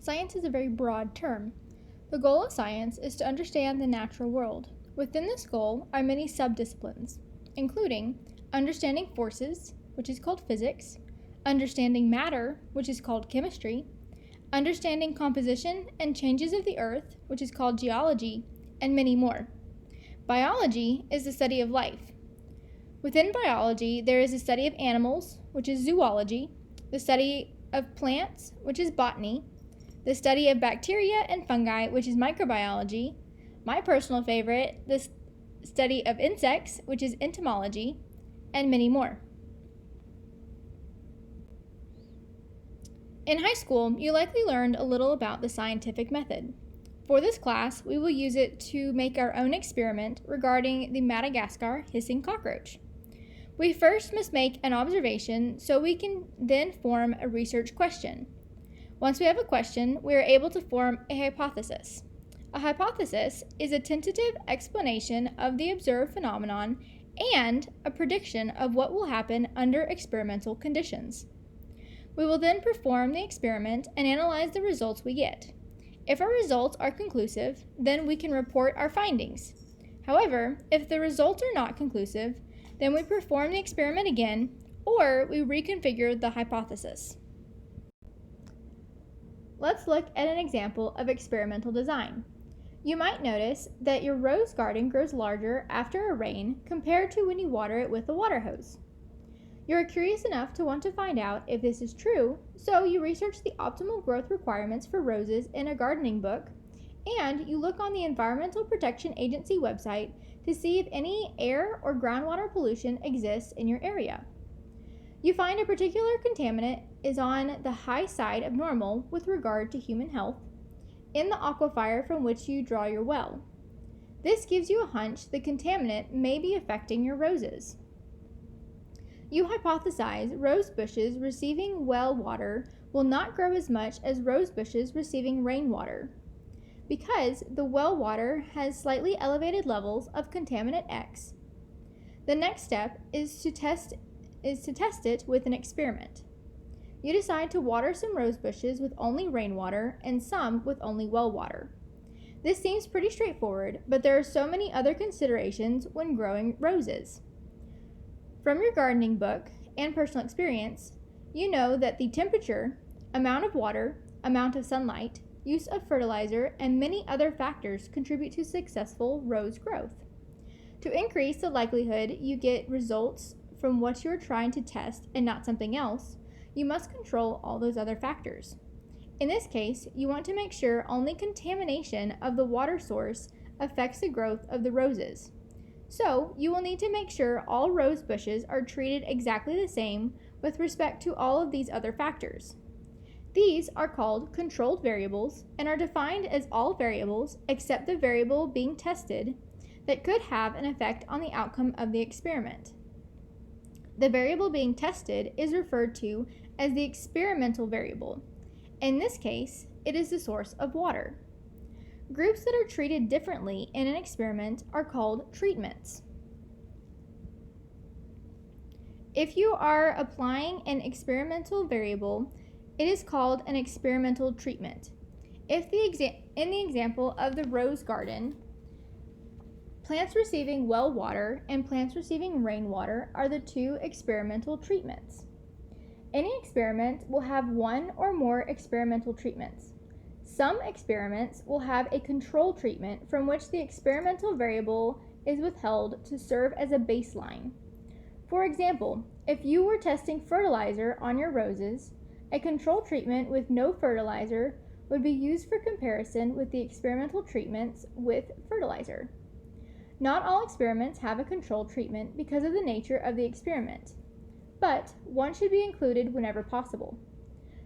Science is a very broad term. The goal of science is to understand the natural world. Within this goal are many subdisciplines, including understanding forces, which is called physics, understanding matter, which is called chemistry, understanding composition and changes of the earth, which is called geology, and many more. Biology is the study of life. Within biology, there is the study of animals, which is zoology, the study of plants, which is botany, the study of bacteria and fungi, which is microbiology, my personal favorite, the study of insects, which is entomology, and many more. In high school, you likely learned a little about the scientific method. For this class, we will use it to make our own experiment regarding the Madagascar hissing cockroach. We first must make an observation so we can then form a research question. Once we have a question, we are able to form a hypothesis. A hypothesis is a tentative explanation of the observed phenomenon and a prediction of what will happen under experimental conditions. We will then perform the experiment and analyze the results we get. If our results are conclusive, then we can report our findings. However, if the results are not conclusive, then we perform the experiment again, or we reconfigure the hypothesis. Let's look at an example of experimental design. You might notice that your rose garden grows larger after a rain compared to when you water it with a water hose. You are curious enough to want to find out if this is true, so you research the optimal growth requirements for roses in a gardening book, and you look on the Environmental Protection Agency website to see if any air or groundwater pollution exists in your area. You find a particular contaminant is on the high side of normal with regard to human health in the aquifer from which you draw your well. This gives you a hunch the contaminant may be affecting your roses. You hypothesize rose bushes receiving well water will not grow as much as rose bushes receiving rainwater, because the well water has slightly elevated levels of contaminant X. The next step is to test it with an experiment. You decide to water some rose bushes with only rainwater and some with only well water. This seems pretty straightforward, but there are so many other considerations when growing roses. From your gardening book and personal experience, you know that the temperature, amount of water, amount of sunlight, use of fertilizer, and many other factors contribute to successful rose growth. To increase the likelihood you get results from what you are trying to test and not something else, you must control all those other factors. In this case, you want to make sure only contamination of the water source affects the growth of the roses. So, you will need to make sure all rose bushes are treated exactly the same with respect to all of these other factors. These are called controlled variables and are defined as all variables except the variable being tested that could have an effect on the outcome of the experiment. The variable being tested is referred to as the experimental variable. In this case, it is the source of water. Groups that are treated differently in an experiment are called treatments. If you are applying an experimental variable, it is called an experimental treatment. In the example of the rose garden, plants receiving well water and plants receiving rainwater are the two experimental treatments. Any experiment will have one or more experimental treatments. Some experiments will have a control treatment from which the experimental variable is withheld to serve as a baseline. For example, if you were testing fertilizer on your roses, a control treatment with no fertilizer would be used for comparison with the experimental treatments with fertilizer. Not all experiments have a control treatment because of the nature of the experiment, but one should be included whenever possible.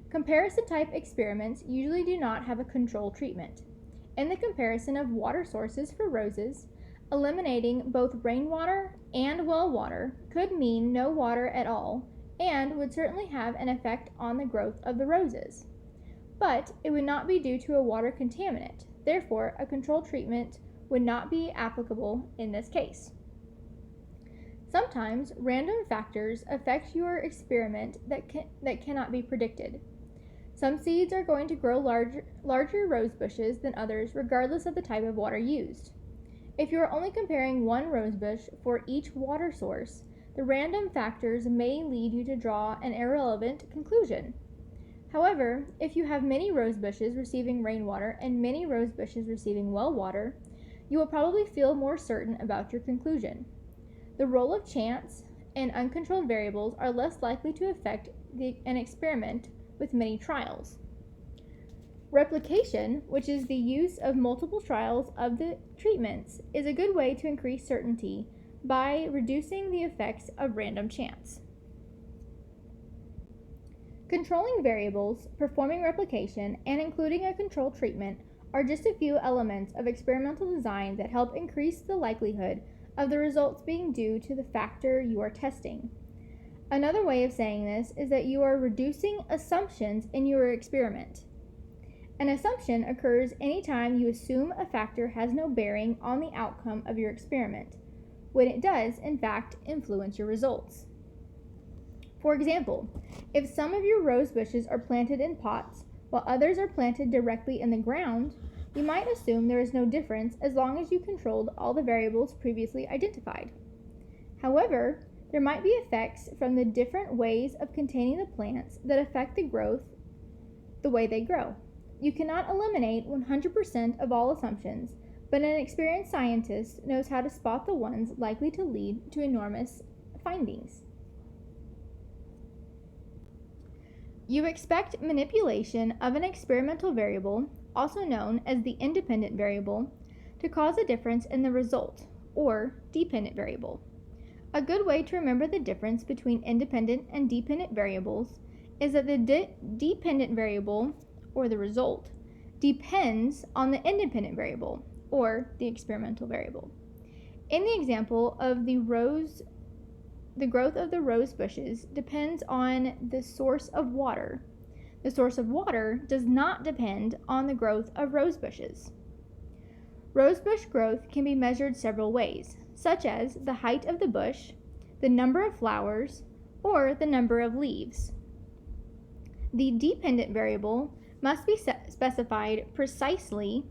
Comparison type experiments usually do not have a control treatment. In the comparison of water sources for roses, eliminating both rainwater and well water could mean no water at all and would certainly have an effect on the growth of the roses. But it would not be due to a water contaminant. Therefore, a control treatment would not be applicable in this case. Sometimes random factors affect your experiment that cannot be predicted. Some seeds are going to grow larger rose bushes than others regardless of the type of water used. If you are only comparing one rose bush for each water source, the random factors may lead you to draw an irrelevant conclusion. However, if you have many rose bushes receiving rainwater and many rose bushes receiving well water, you will probably feel more certain about your conclusion. The role of chance and uncontrolled variables are less likely to affect an experiment with many trials. Replication, which is the use of multiple trials of the treatments, is a good way to increase certainty by reducing the effects of random chance. Controlling variables, performing replication, and including a control treatment are just a few elements of experimental design that help increase the likelihood of the results being due to the factor you are testing. Another way of saying this is that you are reducing assumptions in your experiment. An assumption occurs anytime you assume a factor has no bearing on the outcome of your experiment, when it does, in fact, influence your results. For example, if some of your rose bushes are planted in pots while others are planted directly in the ground, you might assume there is no difference as long as you controlled all the variables previously identified. However, there might be effects from the different ways of containing the plants that affect the way they grow. You cannot eliminate 100% of all assumptions, but an experienced scientist knows how to spot the ones likely to lead to enormous findings. You expect manipulation of an experimental variable, also known as the independent variable, to cause a difference in the result, or dependent variable. A good way to remember the difference between independent and dependent variables is that the dependent variable, or the result, depends on the independent variable, or the experimental variable. In the example of the growth of the rose bushes depends on the source of water. The source of water does not depend on the growth of rose bushes. Rosebush growth can be measured several ways, such as the height of the bush, the number of flowers, or the number of leaves. The dependent variable must be specified precisely,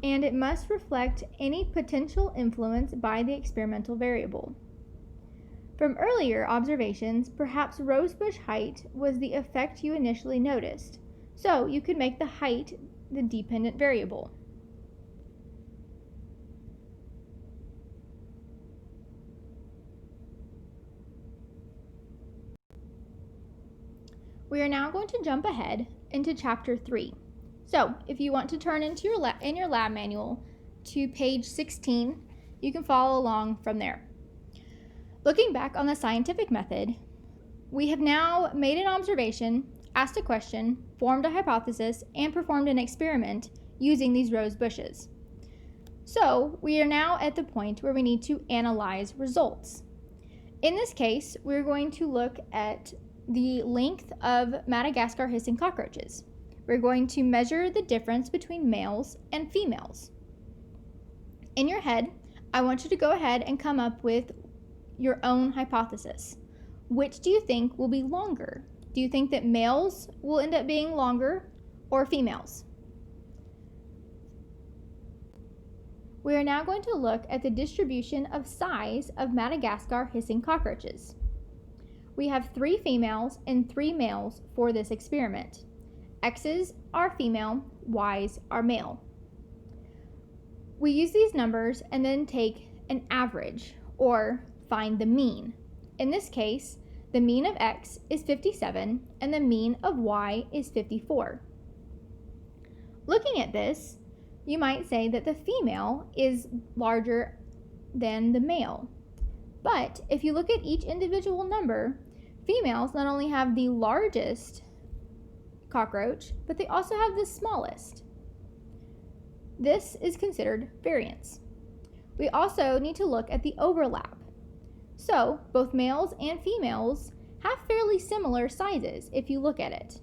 and it must reflect any potential influence by the experimental variable. From earlier observations, perhaps rosebush height was the effect you initially noticed, so you could make the height the dependent variable. We are now going to jump ahead into Chapter 3. So, if you want to turn into your lab manual to page 16, you can follow along from there. Looking back on the scientific method, we have now made an observation, asked a question, formed a hypothesis, and performed an experiment using these rose bushes. So, we are now at the point where we need to analyze results. In this case, we're going to look at the length of Madagascar hissing cockroaches. We're going to measure the difference between males and females. In your head, I want you to go ahead and come up with your own hypothesis. Which do you think will be longer? Do you think that males will end up being longer or females? We are now going to look at the distribution of size of Madagascar hissing cockroaches. We have 3 females and 3 males for this experiment. X's are female, Y's are male. We use these numbers and then take an average, or find the mean. In this case, the mean of X is 57 and the mean of Y is 54. Looking at this, you might say that the female is larger than the male. But if you look at each individual number, females not only have the largest cockroach, but they also have the smallest. This is considered variance. We also need to look at the overlap. So, both males and females have fairly similar sizes if you look at it.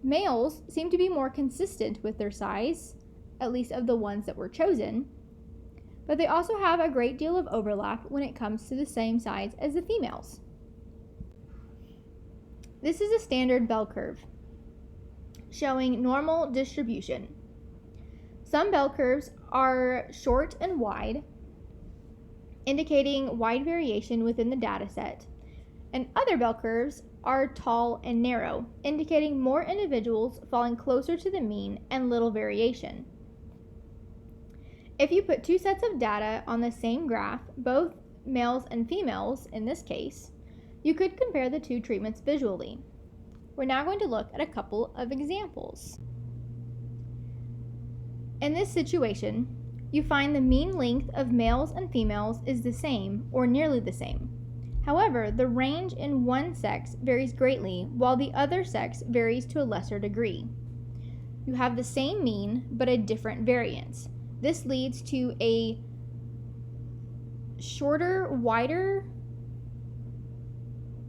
Males seem to be more consistent with their size, at least of the ones that were chosen, but they also have a great deal of overlap when it comes to the same size as the females. This is a standard bell curve showing normal distribution. Some bell curves are short and wide, indicating wide variation within the data set, and other bell curves are tall and narrow, indicating more individuals falling closer to the mean and little variation. If you put two sets of data on the same graph, both males and females in this case, you could compare the two treatments visually. We're now going to look at a couple of examples. In this situation, you find the mean length of males and females is the same or nearly the same. However, the range in one sex varies greatly, while the other sex varies to a lesser degree. You have the same mean, but a different variance. This leads to a shorter, wider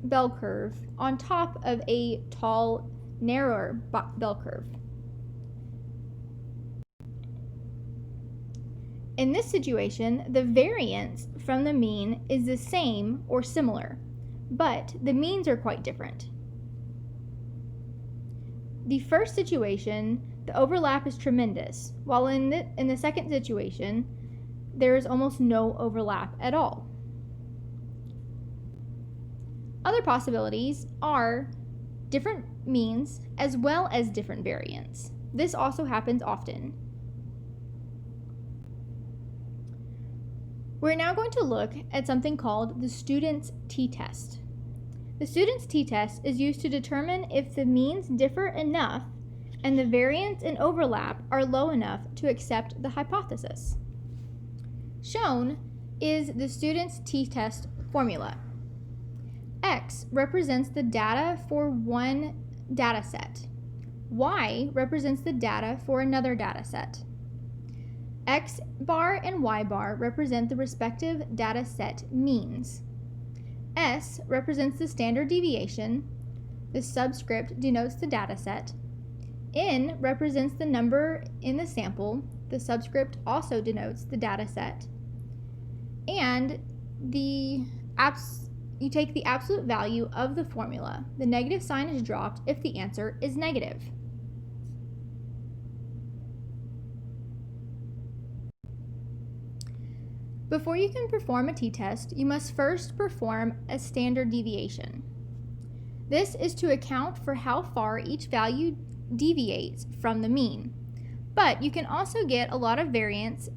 bell curve on top of a tall, narrower bell curve. In this situation, the variance from the mean is the same or similar, but the means are quite different. The first situation, the overlap is tremendous, while in the second situation, there is almost no overlap at all. Other possibilities are different means as well as different variance. This also happens often. We're now going to look at something called the student's t-test. The student's t-test is used to determine if the means differ enough and the variance and overlap are low enough to accept the hypothesis. Shown is the student's t-test formula. X represents the data for one data set. Y represents the data for another data set. X bar and Y bar represent the respective data set means. S represents the standard deviation. The subscript denotes the data set. N represents the number in the sample. The subscript also denotes the data set. And you take the absolute value of the formula. The negative sign is dropped if the answer is negative. Before you can perform a t-test, you must first perform a standard deviation. This is to account for how far each value deviates from the mean. But you can also get a lot of variance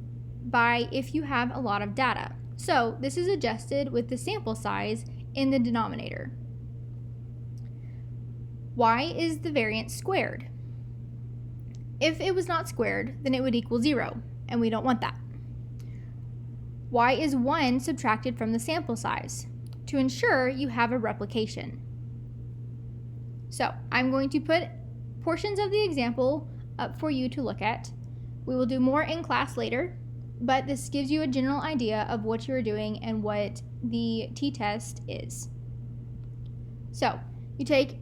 by if you have a lot of data. So this is adjusted with the sample size in the denominator. Y is the variance squared. If it was not squared, then it would equal 0, and we don't want that. Y is 1 subtracted from the sample size to ensure you have a replication. So I'm going to put portions of the example up for you to look at. We will do more in class later, but this gives you a general idea of what you're doing and what the t-test is. So you take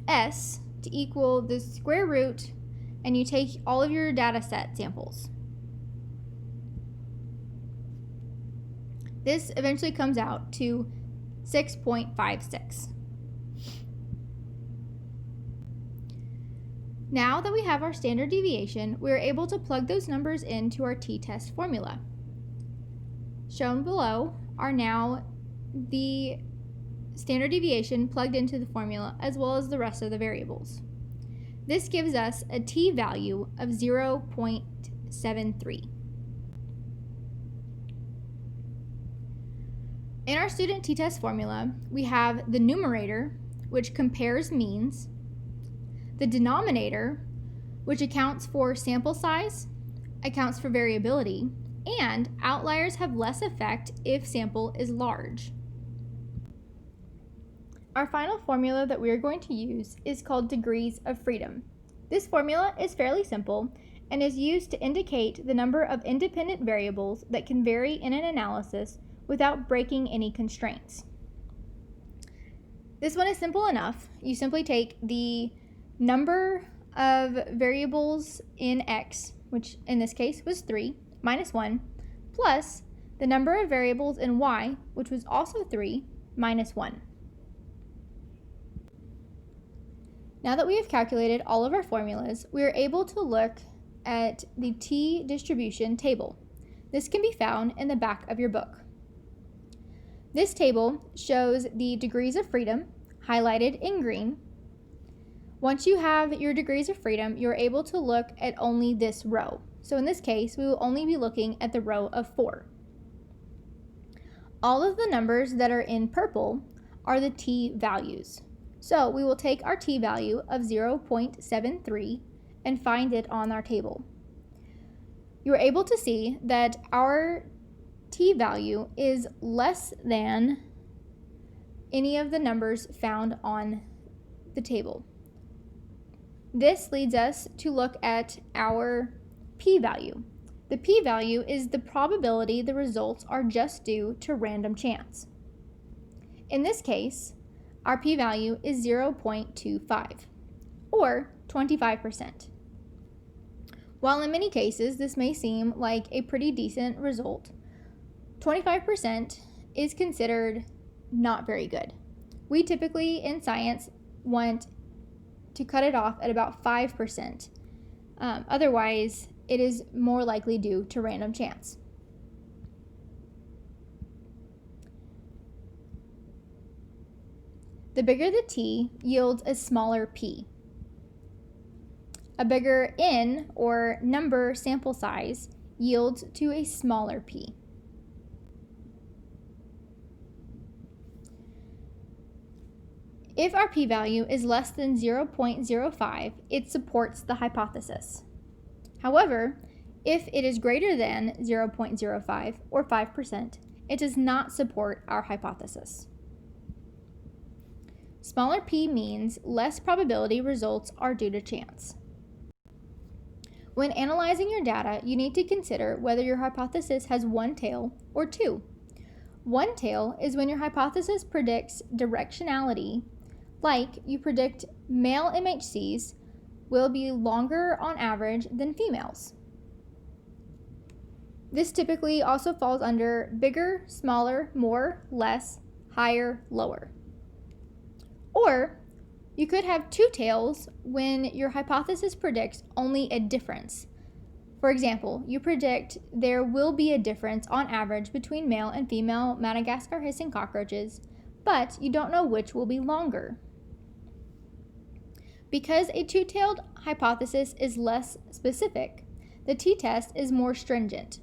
S to equal the square root, and you take all of your data set samples. This eventually comes out to 6.56. Now that we have our standard deviation, we are able to plug those numbers into our t-test formula. Shown below are now the standard deviation plugged into the formula as well as the rest of the variables. This gives us a t-value of 0.73. In our student t-test formula, we have the numerator, which compares means, the denominator, which accounts for sample size, accounts for variability, and outliers have less effect if sample is large. Our final formula that we are going to use is called degrees of freedom. This formula is fairly simple and is used to indicate the number of independent variables that can vary in an analysis without breaking any constraints. This one is simple enough. You simply take the number of variables in X, which in this case was 3, minus 1, plus the number of variables in Y, which was also 3, minus 1. Now that we have calculated all of our formulas, we are able to look at the t-distribution table. This can be found in the back of your book. This table shows the degrees of freedom, highlighted in green. Once you have your degrees of freedom, you're able to look at only this row. So in this case, we will only be looking at the row of 4. All of the numbers that are in purple are the t-values. So we will take our t-value of 0.73 and find it on our table. You are able to see that our t-value is less than any of the numbers found on the table. This leads us to look at our p-value. The p-value is the probability the results are just due to random chance. In this case, our p-value is 0.25, or 25%. While in many cases this may seem like a pretty decent result, 25% is considered not very good. We typically in science want to cut it off at about 5%. Otherwise, it is more likely due to random chance. The bigger the t yields a smaller p. A bigger n, or number sample size, yields to a smaller p. If our p-value is less than 0.05, it supports the hypothesis. However, if it is greater than 0.05 or 5%, it does not support our hypothesis. Smaller p means less probability results are due to chance. When analyzing your data, you need to consider whether your hypothesis has one tail or two. One tail is when your hypothesis predicts directionality, like you predict male MHCs will be longer on average than females. This typically also falls under bigger, smaller, more, less, higher, lower. Or you could have two tails when your hypothesis predicts only a difference. For example, you predict there will be a difference on average between male and female Madagascar hissing cockroaches, but you don't know which will be longer. Because a two-tailed hypothesis is less specific, the t-test is more stringent.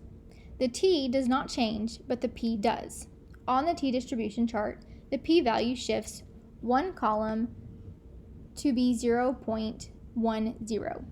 The t does not change, but the p does. On the t-distribution chart, the p-value shifts one column to be 0.10.